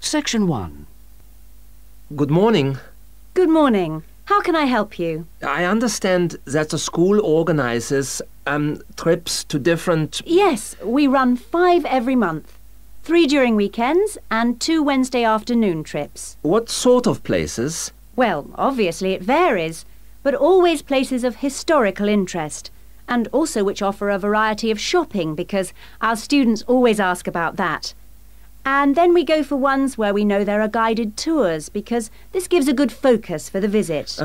Section 1. Good morning. Good morning. How can I help you? I understand that the school organizes trips to different... Yes, we run 5 every month. 3 during weekends and 2 Wednesday afternoon trips. What sort of places? Well, obviously it varies, but always places of historical interest, and also which offer a variety of shopping because our students always ask about that. And then we go for ones where we know there are guided tours because this gives a good focus for the visit.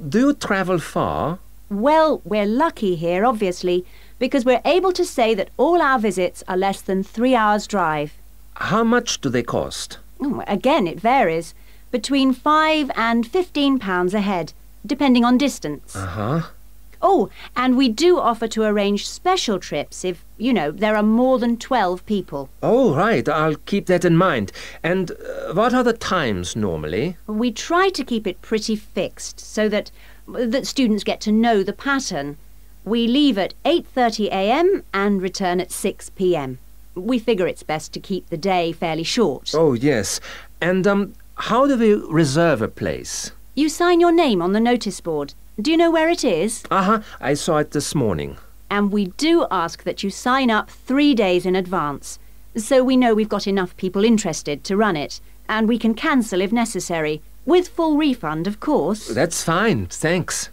Do you travel far? Well, we're lucky here, obviously, because we're able to say that all our visits are less than 3 hours' drive. How much do they cost? Again, it varies. Between £5 and £15 a head, depending on distance. Uh-huh. Oh, and we do offer to arrange special trips if, there are more than 12 people. Oh, right. I'll keep that in mind. And what are the times normally? We try to keep it pretty fixed so that students get to know the pattern. We leave at 8:30 a.m. and return at 6 p.m. We figure it's best to keep the day fairly short. Oh, yes. And how do we reserve a place? You sign your name on the notice board. Do you know where it is? Uh-huh. I saw it this morning. And we do ask that you sign up 3 days in advance, so we know we've got enough people interested to run it, and we can cancel if necessary, with full refund, of course. That's fine, thanks.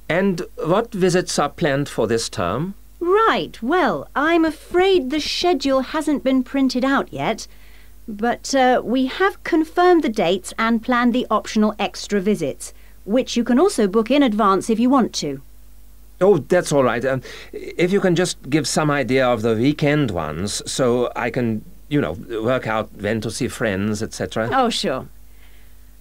And what visits are planned for this term? Right, well, I'm afraid the schedule hasn't been printed out yet, but we have confirmed the dates and planned the optional extra visits, which you can also book in advance if you want to. Oh, that's all right. If you can just give some idea of the weekend ones, so I can, work out when to see friends, etc. Oh, sure.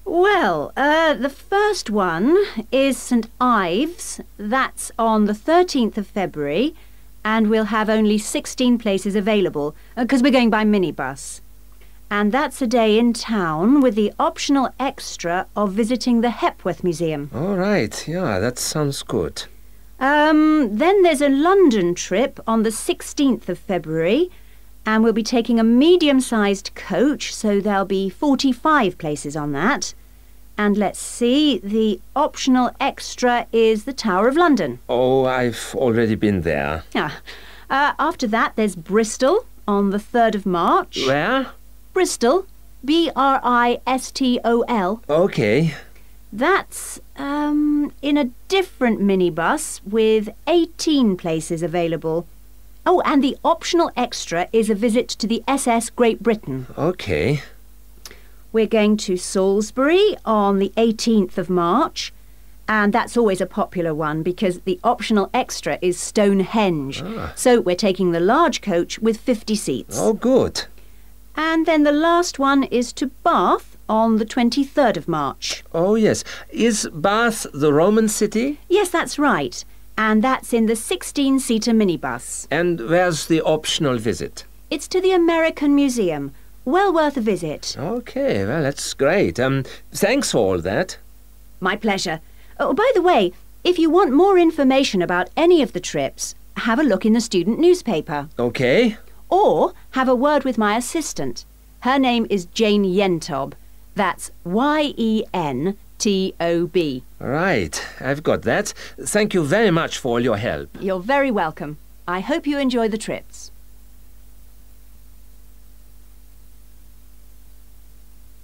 Well, the first one is St Ives. That's on the 13th of February, and we'll have only 16 places available, because we're going by minibus. And that's a day in town with the optional extra of visiting the Hepworth Museum. All right, yeah, that sounds good. Then there's a London trip on the 16th of February, and we'll be taking a medium-sized coach, so there'll be 45 places on that. And let's see, the optional extra is the Tower of London. Oh, I've already been there. After that, there's Bristol on the 3rd of March. Where? Bristol, Bristol. Okay. That's in a different minibus with 18 places available. Oh, and the optional extra is a visit to the SS Great Britain. Okay. We're going to Salisbury on the 18th of March, and that's always a popular one because the optional extra is Stonehenge. So we're taking the large coach with 50 seats. Oh, good. And then the last one is to Bath on the 23rd of March. Oh, yes. Is Bath the Roman city? Yes, that's right. And that's in the 16-seater minibus. And where's the optional visit? It's to the American Museum. Well worth a visit. Okay, well, that's great. Thanks for all that. My pleasure. Oh, by the way, if you want more information about any of the trips, have a look in the student newspaper. Okay. Or have a word with my assistant. Her name is Jane Yentob. That's Yentob. Right, I've got that. Thank you very much for all your help. You're very welcome. I hope you enjoy the trips.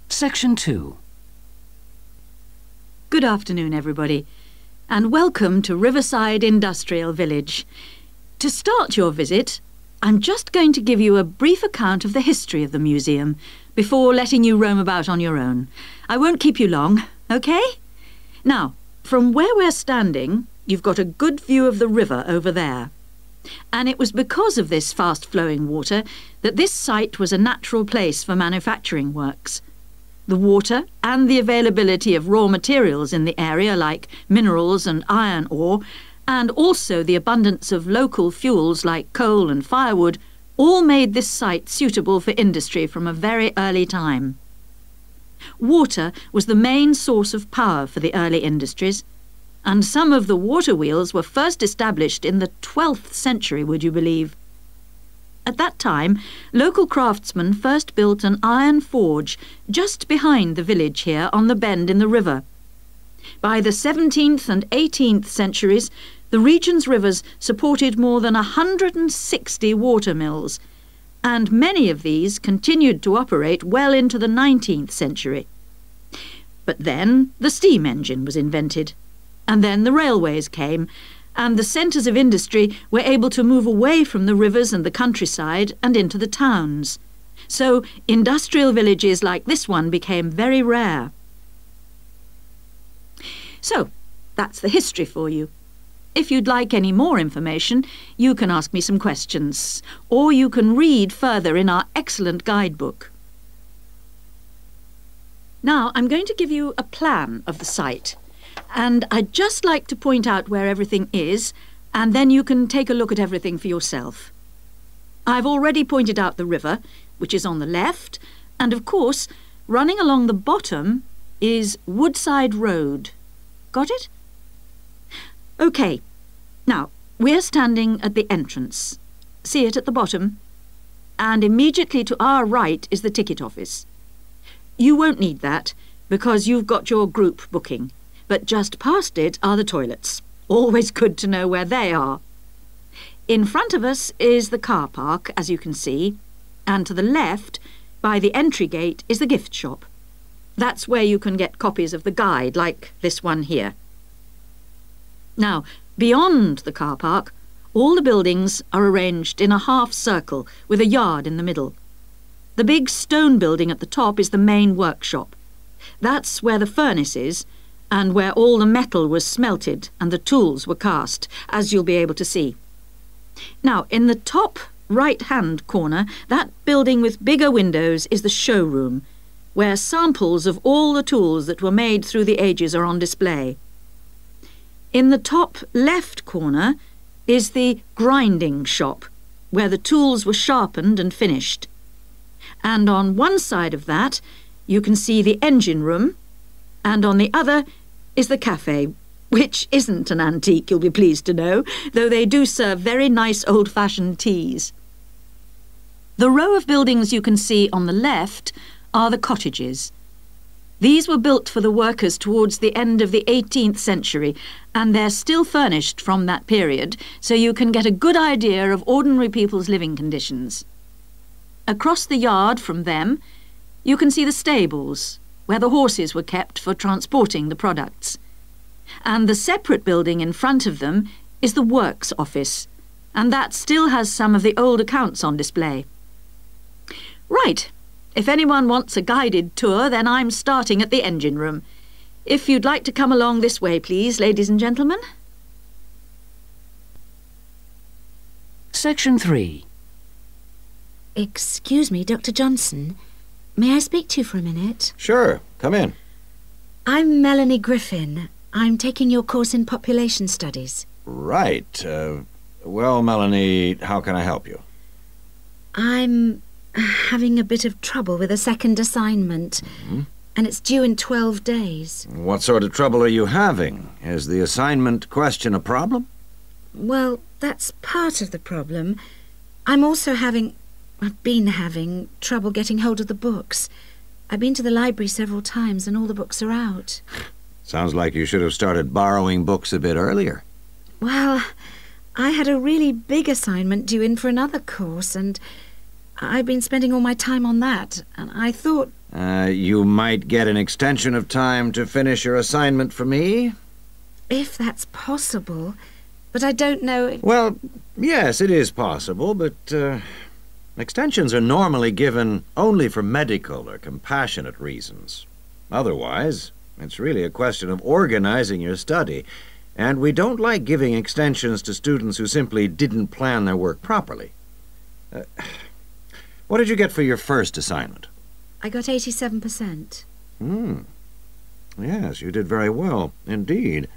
Section 2. Good afternoon, everybody, and welcome to Riverside Industrial Village. To start your visit, I'm just going to give you a brief account of the history of the museum before letting you roam about on your own. I won't keep you long, OK? Now, from where we're standing, you've got a good view of the river over there. And it was because of this fast-flowing water that this site was a natural place for manufacturing works. The water and the availability of raw materials in the area like minerals and iron ore, and also the abundance of local fuels like coal and firewood, all made this site suitable for industry from a very early time. Water was the main source of power for the early industries, and some of the water wheels were first established in the 12th century, would you believe? At that time, local craftsmen first built an iron forge just behind the village here on the bend in the river. By the 17th and 18th centuries, the region's rivers supported more than 160 water mills, and many of these continued to operate well into the 19th century. But then the steam engine was invented, and then the railways came, and the centres of industry were able to move away from the rivers and the countryside and into the towns. So industrial villages like this one became very rare. So, that's the history for you. If you'd like any more information, you can ask me some questions, or you can read further in our excellent guidebook. Now, I'm going to give you a plan of the site, and I'd just like to point out where everything is, and then you can take a look at everything for yourself. I've already pointed out the river, which is on the left, and of course, running along the bottom is Woodside Road. Got it? OK. Now, we're standing at the entrance. See it at the bottom? And immediately to our right is the ticket office. You won't need that, because you've got your group booking. But just past it are the toilets. Always good to know where they are. In front of us is the car park, as you can see, and to the left, by the entry gate, is the gift shop. That's where you can get copies of the guide, like this one here. Now, beyond the car park, all the buildings are arranged in a half circle with a yard in the middle. The big stone building at the top is the main workshop. That's where the furnace is, and where all the metal was smelted and the tools were cast, as you'll be able to see. Now, in the top right-hand corner, that building with bigger windows is the showroom, where samples of all the tools that were made through the ages are on display. In the top left corner is the grinding shop, where the tools were sharpened and finished. And on one side of that, you can see the engine room, and on the other is the cafe, which isn't an antique, you'll be pleased to know, though they do serve very nice old-fashioned teas. The row of buildings you can see on the left are the cottages. These were built for the workers towards the end of the 18th century, and they're still furnished from that period, so you can get a good idea of ordinary people's living conditions. Across the yard from them, you can see the stables, where the horses were kept for transporting the products. And the separate building in front of them is the works office, and that still has some of the old accounts on display. Right, if anyone wants a guided tour, then I'm starting at the engine room. If you'd like to come along this way, please, ladies and gentlemen. Section 3. Excuse me, Dr. Johnson. May I speak to you for a minute? Sure, come in. I'm Melanie Griffin. I'm taking your course in population studies. Right. Well, Melanie, how can I help you? I'm having a bit of trouble with a second assignment, and it's due in 12 days. What sort of trouble are you having? Is the assignment question a problem? Well, that's part of the problem. I've been having trouble getting hold of the books. I've been to the library several times and all the books are out. Sounds like you should have started borrowing books a bit earlier. Well, I had a really big assignment due in for another course, and I've been spending all my time on that, and I thought... You might get an extension of time to finish your assignment for me? If that's possible, but I don't know if... Well, yes, it is possible, but extensions are normally given only for medical or compassionate reasons. Otherwise, it's really a question of organizing your study, and we don't like giving extensions to students who simply didn't plan their work properly. What did you get for your first assignment? I got 87%. Yes, you did very well, indeed.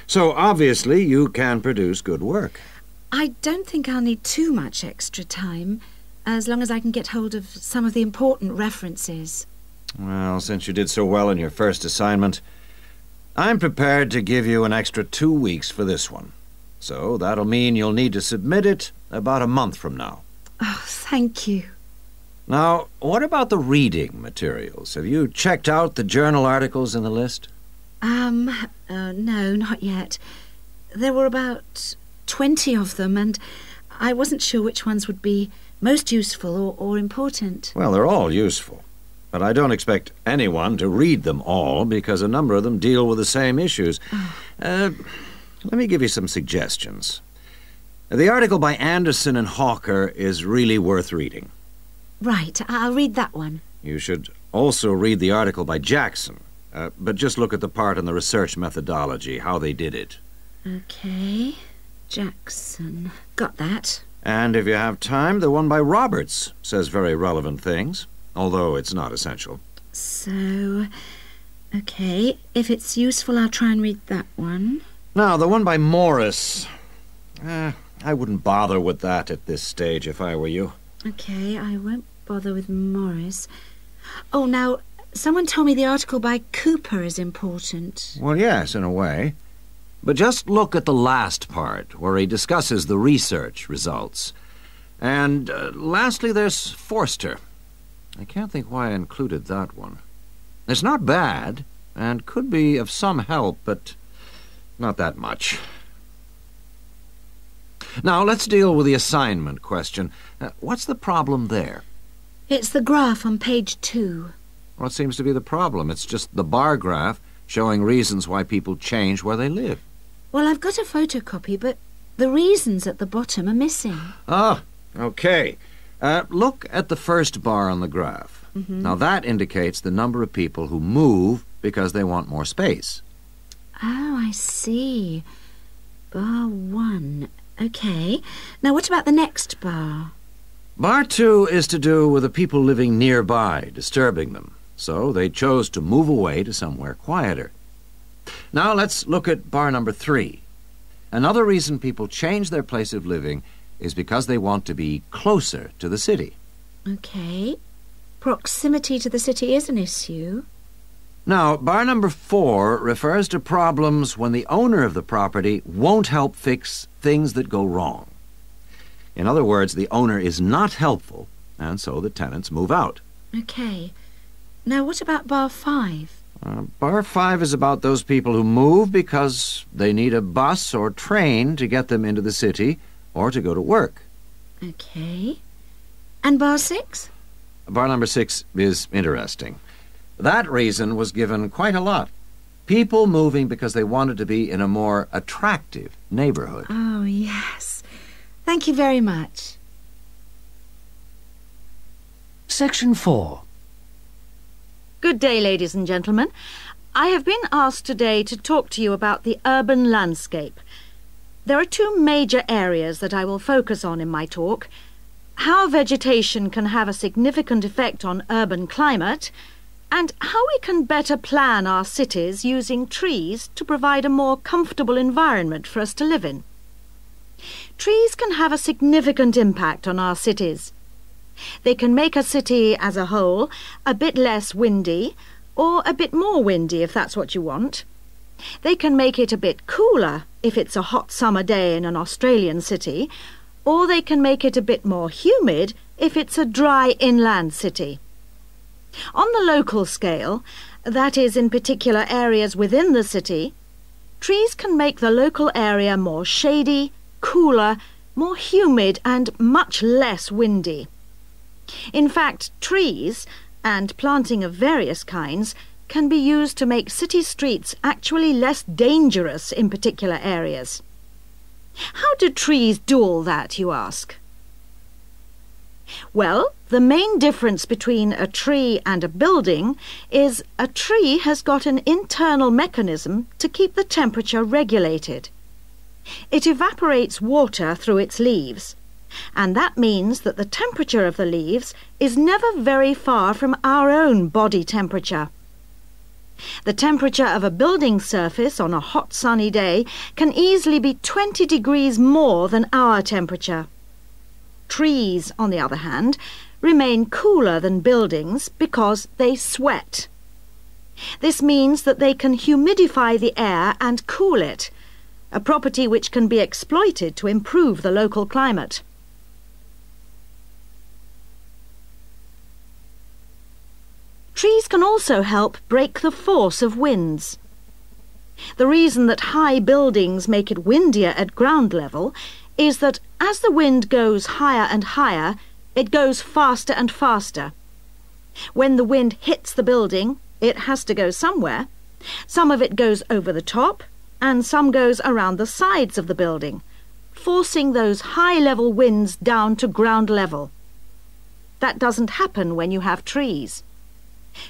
So, obviously, you can produce good work. I don't think I'll need too much extra time, as long as I can get hold of some of the important references. Well, since you did so well in your first assignment, I'm prepared to give you an extra 2 weeks for this one. So that'll mean you'll need to submit it about a month from now. Oh, thank you. Now, what about the reading materials? Have you checked out the journal articles in the list? No, not yet. There were about 20 of them, and I wasn't sure which ones would be most useful or important. Well, they're all useful, but I don't expect anyone to read them all because a number of them deal with the same issues. Let me give you some suggestions. The article by Anderson and Hawker is really worth reading. Right, I'll read that one. You should also read the article by Jackson, but just look at the part on the research methodology, how they did it. Okay, Jackson. Got that. And if you have time, the one by Roberts says very relevant things, although it's not essential. So, okay, if it's useful, I'll try and read that one. Now, the one by Morris, I wouldn't bother with that at this stage if I were you. Okay, I won't bother with Morris. Oh, now, someone told me the article by Cooper is important. Well, yes, in a way. But just look at the last part, where he discusses the research results. And lastly, there's Forster. I can't think why I included that one. It's not bad, and could be of some help, but not that much. Now, let's deal with the assignment question. What's the problem there? It's the graph on page 2. What seems to be the problem? It's just the bar graph showing reasons why people change where they live. Well, I've got a photocopy, but the reasons at the bottom are missing. Ah, okay. Look at the first bar on the graph. Now, that indicates the number of people who move because they want more space. Oh, I see. Bar 1. Okay. Now, what about the next bar? Bar 2 is to do with the people living nearby, disturbing them. So they chose to move away to somewhere quieter. Now let's look at bar number 3. Another reason people change their place of living is because they want to be closer to the city. Okay. Proximity to the city is an issue. Now, bar number 4 refers to problems when the owner of the property won't help fix things that go wrong. In other words, the owner is not helpful, and so the tenants move out. Okay. Now, what about bar 5? Bar 5 is about those people who move because they need a bus or train to get them into the city or to go to work. Okay. And bar 6? Bar number 6 is interesting. That reason was given quite a lot. People moving because they wanted to be in a more attractive neighborhood. Oh, yes. Thank you very much. Section 4. Good day, ladies and gentlemen. I have been asked today to talk to you about the urban landscape. There are 2 major areas that I will focus on in my talk: how vegetation can have a significant effect on urban climate, and how we can better plan our cities using trees to provide a more comfortable environment for us to live in. Trees can have a significant impact on our cities. They can make a city as a whole a bit less windy, or a bit more windy if that's what you want. They can make it a bit cooler if it's a hot summer day in an Australian city, or they can make it a bit more humid if it's a dry inland city. On the local scale, that is in particular areas within the city, trees can make the local area more shady, cooler, more humid and much less windy. In fact, trees, and planting of various kinds, can be used to make city streets actually less dangerous in particular areas. How do trees do all that, you ask? Well, the main difference between a tree and a building is a tree has got an internal mechanism to keep the temperature regulated. It evaporates water through its leaves, and that means that the temperature of the leaves is never very far from our own body temperature. The temperature of a building surface on a hot sunny day can easily be 20 degrees more than our temperature. Trees, on the other hand, remain cooler than buildings because they sweat. This means that they can humidify the air and cool it, a property which can be exploited to improve the local climate. can also help break the force of winds. The reason that high buildings make it windier at ground level is that as the wind goes higher and higher, it goes faster and faster. When the wind hits the building, it has to go somewhere. Some of it goes over the top, and some goes around the sides of the building, forcing those high-level winds down to ground level. That doesn't happen when you have trees.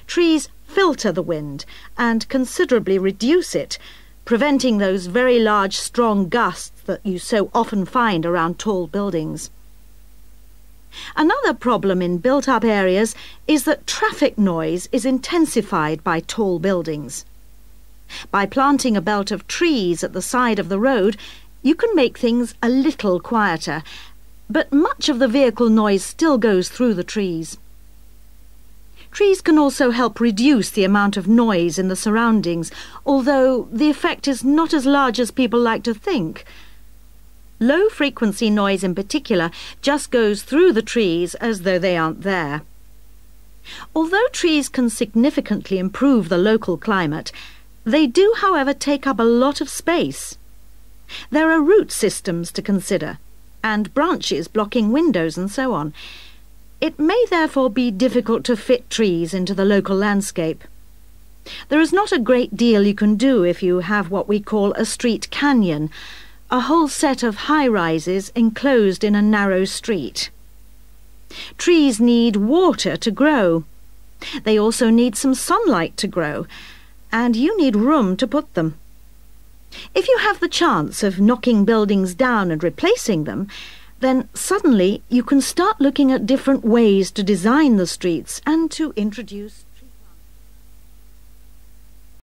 Trees filter the wind and considerably reduce it, preventing those very large, strong gusts that you so often find around tall buildings. Another problem in built-up areas is that traffic noise is intensified by tall buildings. By planting a belt of trees at the side of the road, you can make things a little quieter, but much of the vehicle noise still goes through the trees. Trees can also help reduce the amount of noise in the surroundings, although the effect is not as large as people like to think. Low-frequency noise in particular just goes through the trees as though they aren't there. Although trees can significantly improve the local climate, they do, however, take up a lot of space. There are root systems to consider, and branches blocking windows and so on. It may therefore be difficult to fit trees into the local landscape. There is not a great deal you can do if you have what we call a street canyon, a whole set of high-rises enclosed in a narrow street. Trees need water to grow. They also need some sunlight to grow, and you need room to put them. If you have the chance of knocking buildings down and replacing them, then suddenly you can start looking at different ways to design the streets and to introduce